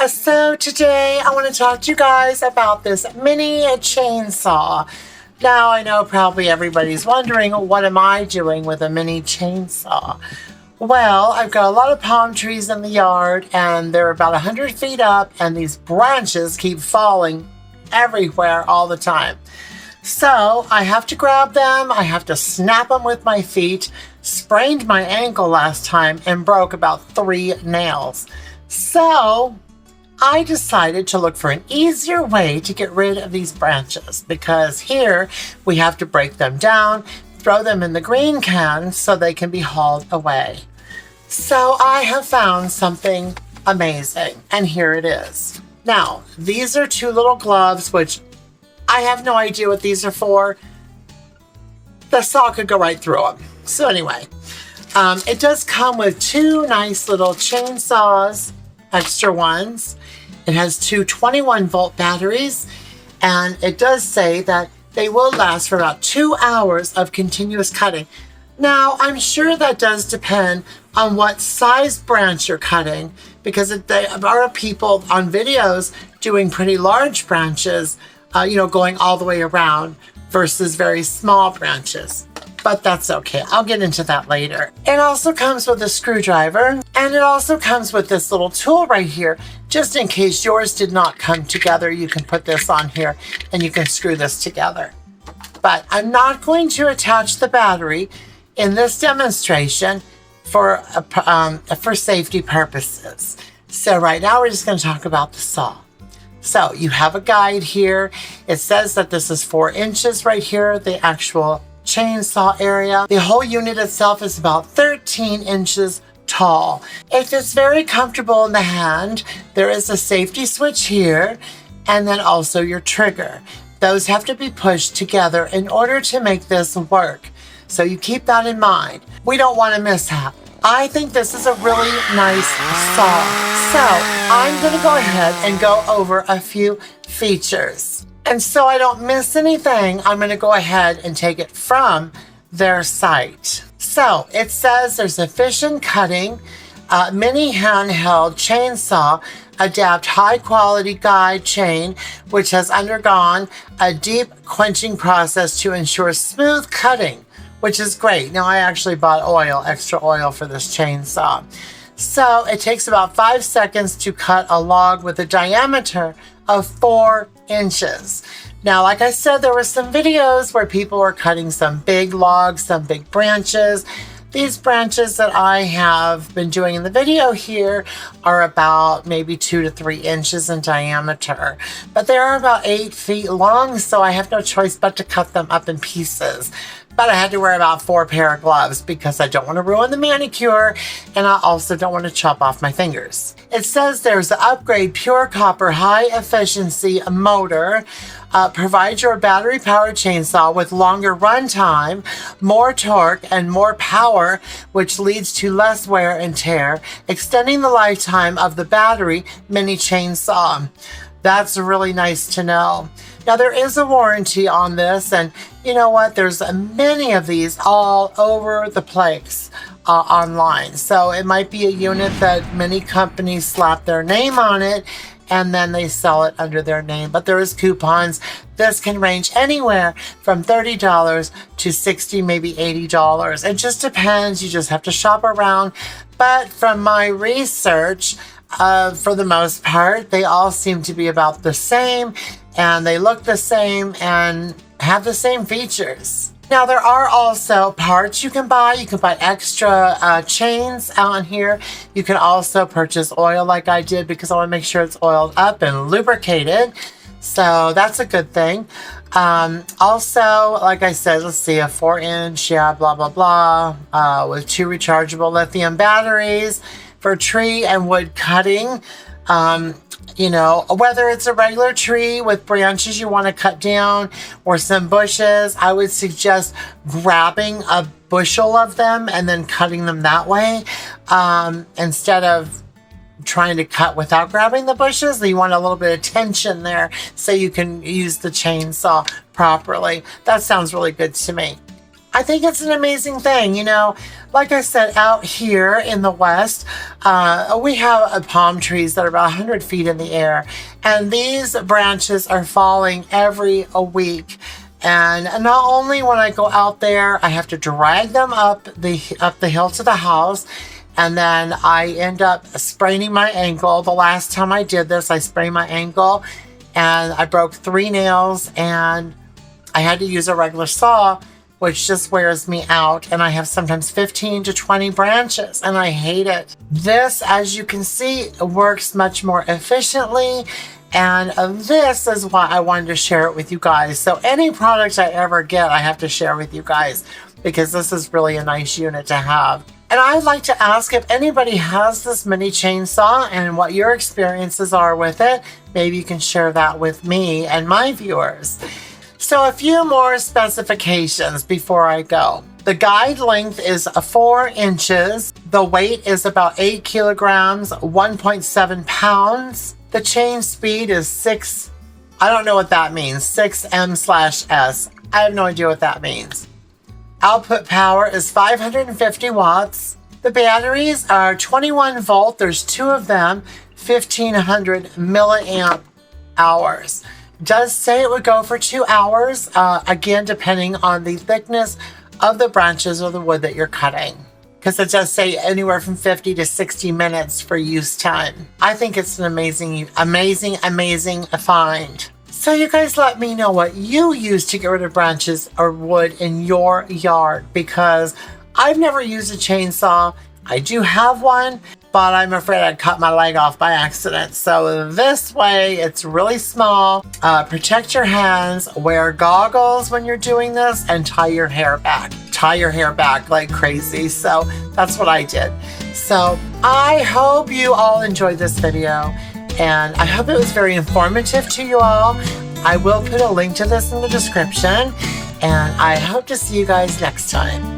So today I want to talk to you guys about this mini chainsaw. Now I know probably everybody's wondering, what am I doing with a mini chainsaw? Well, I've got a lot of palm trees in the yard and they're about 100 feet up and these branches keep falling everywhere all the time. So I have to grab them, I have to snap them with my feet, sprained my ankle last time and broke about 3 nails. So I decided to look for an easier way to get rid of these branches because here we have to break them down, throw them in the green can so they can be hauled away. So I have found something amazing and here it is. Now, these are 2 little gloves, which I have no idea what these are for. The saw could go right through them. So anyway, it does come with 2 nice little chainsaws, extra ones. It has 2 21-volt batteries, and it does say that they will last for about 2 hours of continuous cutting. Now, I'm sure that does depend on what size branch you're cutting, because there are people on videos doing pretty large branches, going all the way around versus very small branches. But that's okay. I'll get into that later. It also comes with a screwdriver, and it also comes with this little tool right here. Just in case yours did not come together, you can put this on here and you can screw this together. But I'm not going to attach the battery in this demonstration for safety purposes. So right now we're just going to talk about the saw. So you have a guide here. It says that this is 4 inches right here, the actual chainsaw area. The whole unit itself is about 13 inches tall. It fits very comfortable in the hand. There is a safety switch here and then also your trigger. Those have to be pushed together in order to make this work. So you keep that in mind. We don't want a mishap. I think this is a really nice saw. So I'm going to go ahead and go over a few features. And so I don't miss anything, I'm going to go ahead and take it from their site. So it says there's efficient cutting, mini handheld chainsaw, adapt high quality guide chain, which has undergone a deep quenching process to ensure smooth cutting, which is great. Now I actually bought extra oil for this chainsaw. So it takes about 5 seconds to cut a log with a diameter of 4 inches. Now, like I said, there were some videos where people were cutting some big logs, some big branches. These branches that I have been doing in the video here are about maybe 2 to 3 inches in diameter, but they are about 8 feet long, so I have no choice but to cut them up in pieces. But I had to wear about 4 pair of gloves because I don't want to ruin the manicure and I also don't want to chop off my fingers. It says there's an upgrade pure copper high efficiency motor. Provides your battery powered chainsaw with longer run time, more torque and more power, which leads to less wear and tear, extending the lifetime of the battery mini chainsaw. That's really nice to know. Now there is a warranty on this, and you know what? There's many of these all over the place online. So it might be a unit that many companies slap their name on it and then they sell it under their name. But there is coupons. This can range anywhere from $30 to $60, maybe $80. It just depends. You just have to shop around. But from my research, for the most part, they all seem to be about the same and they look the same and have the same features. Now there are also parts you can buy. You can buy extra chains on here. You can also purchase oil like I did because I want to make sure it's oiled up and lubricated. So that's a good thing. Also, like I said, let's see, a 4-inch, blah, blah, blah, with 2 rechargeable lithium batteries for tree and wood cutting. Whether it's a regular tree with branches you want to cut down or some bushes, I would suggest grabbing a bushel of them and then cutting them that way instead of trying to cut without grabbing the bushes. You want a little bit of tension there so you can use the chainsaw properly. That sounds really good to me. I think it's an amazing thing. You know, like I said, out here in the West, we have palm trees that are about 100 feet in the air, and these branches are falling every week. And not only when I go out there, I have to drag them up the hill to the house, and then I end up spraining my ankle. The last time I did this, I sprained my ankle, and I broke 3 nails, and I had to use a regular saw, which just wears me out, and I have sometimes 15 to 20 branches, and I hate it. This, as you can see, works much more efficiently, and this is why I wanted to share it with you guys. So any product I ever get, I have to share with you guys, because this is really a nice unit to have. And I'd like to ask if anybody has this mini chainsaw and what your experiences are with it. Maybe you can share that with me and my viewers. So a few more specifications before I go. The guide length is 4 inches. The weight is about 8 kilograms, 1.7 pounds. The chain speed is 6, I don't know what that means, 6M/S. I have no idea what that means. Output power is 550 watts. The batteries are 21 volt. There's 2 of them, 1500 milliamp hours. It does say it would go for 2 hours, again, depending on the thickness of the branches or the wood that you're cutting. Because it does say anywhere from 50 to 60 minutes for use time. I think it's an amazing find. So you guys let me know what you use to get rid of branches or wood in your yard, because I've never used a chainsaw. I do have one, but I'm afraid I'd cut my leg off by accident. So this way, it's really small. Protect your hands, wear goggles when you're doing this, and tie your hair back. Tie your hair back like crazy. So that's what I did. So I hope you all enjoyed this video, and I hope it was very informative to you all. I will put a link to this in the description, and I hope to see you guys next time.